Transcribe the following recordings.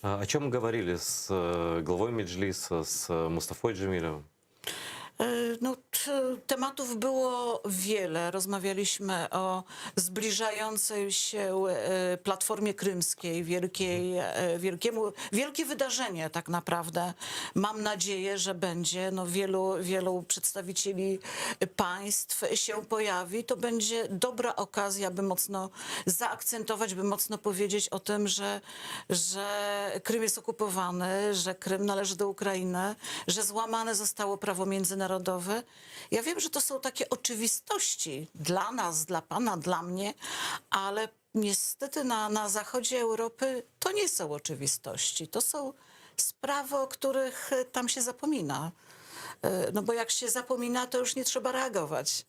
О чем говорили с главой Меджлиса, с Мустафой Джемилевым? No, tematów było wiele. Rozmawialiśmy o zbliżającej się Platformie Krymskiej, wielkie wydarzenie tak naprawdę. Mam nadzieję, że będzie. No, wielu przedstawicieli państw się pojawi. To będzie dobra okazja, by mocno zaakcentować, by mocno powiedzieć o tym, że Krym jest okupowany, że Krym należy do Ukrainy, że złamane zostało prawo międzynarodowe. Ja wiem, że to są takie oczywistości dla nas, dla pana, dla mnie, ale niestety na zachodzie Europy to nie są oczywistości. To są sprawy, o których tam się zapomina. No bo jak się zapomina, to już nie trzeba reagować.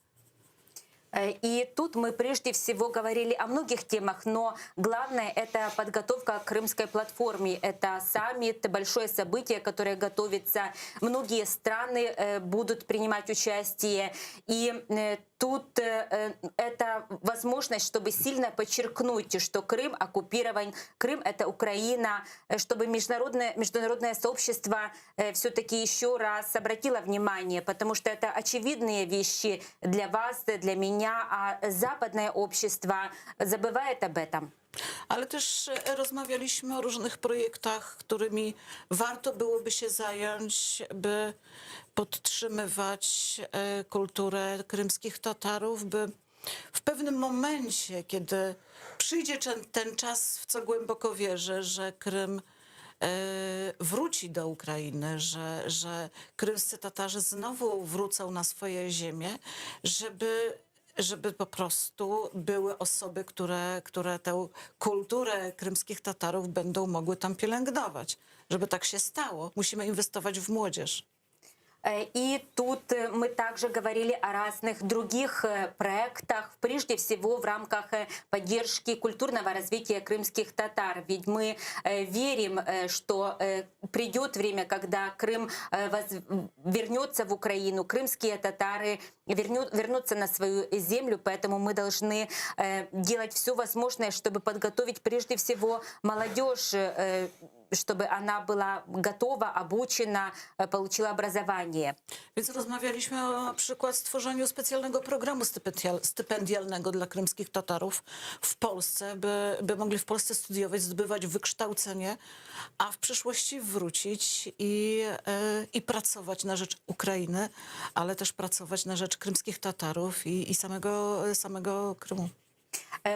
И тут мы прежде всего говорили о многих темах, но главное — это подготовка к Крымской платформе. Это саммит, большое событие, которое готовится. Многие страны будут принимать участие. И тут это возможность, чтобы сильно подчеркнуть, что Крым оккупирован, Крым — это Украина, чтобы международное сообщество все-таки еще раз обратило внимание, потому что это очевидные вещи для вас, для меня, а западное общество забывает об этом. Ale też rozmawialiśmy o różnych projektach, którymi warto byłoby się zająć, by podtrzymywać kulturę krymskich Tatarów, by w pewnym momencie, kiedy przyjdzie ten czas, w co głęboko wierzę, że Krym wróci do Ukrainy, że krymscy Tatarzy znowu wrócą na swoje ziemię, żeby po prostu były osoby, które tę kulturę krymskich Tatarów będą mogły tam pielęgnować. Żeby tak się stało, musimy inwestować w młodzież. И тут мы также говорили о разных других проектах, прежде всего в рамках поддержки культурного развития крымских татар. Ведь мы верим, что придет время, когда Крым вернется в Украину, крымские татары вернутся на свою землю, поэтому мы должны делать все возможное, чтобы подготовить прежде всего молодежь, чтобы она была готова, обучена, получила образование. Więc rozmawialiśmy o na przykład stworzeniu specjalnego programu stypendialnego dla krymskich Tatarów w Polsce, by mogli w Polsce studiować, zdobywać wykształcenie, a w przyszłości wrócić i pracować na rzecz Ukrainy, ale też pracować na rzecz krymskich Tatarów i samego Krymu.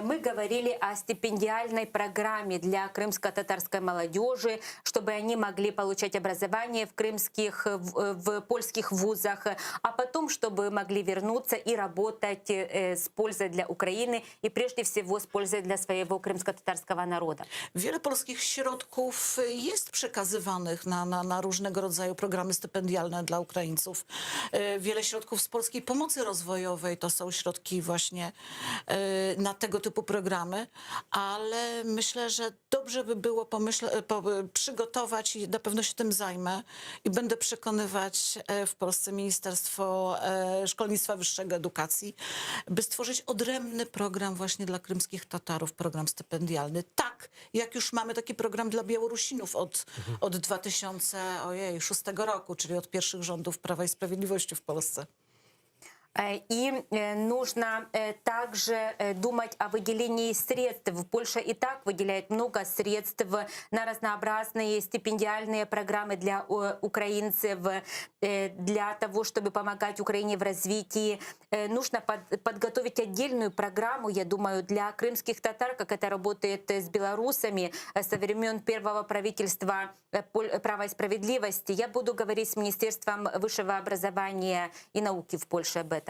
Мы говорили о стипендиальной программе для крымско-татарской молодежи, чтобы они могли получать образование в польских вузах, а потом, чтобы могли вернуться и работать с пользой для Украины и прежде всего с пользой для своего крымско-татарского народа. Wiele polskich środków jest przekazywanych na różnego rodzaju programy stypendialne dla Ukraińców. Wiele środków z polskiej pomocy rozwojowej to są środki właśnie na tego typu programy, ale myślę, że dobrze by było przygotować i na pewno się tym zajmę i będę przekonywać w Polsce Ministerstwo Szkolnictwa Wyższego, Edukacji, by stworzyć odrębny program właśnie dla krymskich Tatarów, program stypendialny. Tak, jak już mamy taki program dla Białorusinów od 2006 roku, czyli od pierwszych rządów Prawa i Sprawiedliwości w Polsce. И нужно также думать о выделении средств. Польша и так выделяет много средств на разнообразные стипендиальные программы для украинцев, для того, чтобы помогать Украине в развитии. Нужно подготовить отдельную программу, я думаю, для крымских татар, как это работает с белорусами со времен первого правительства права и справедливости. Я буду говорить с Министерством высшего образования и науки в Польше об этом.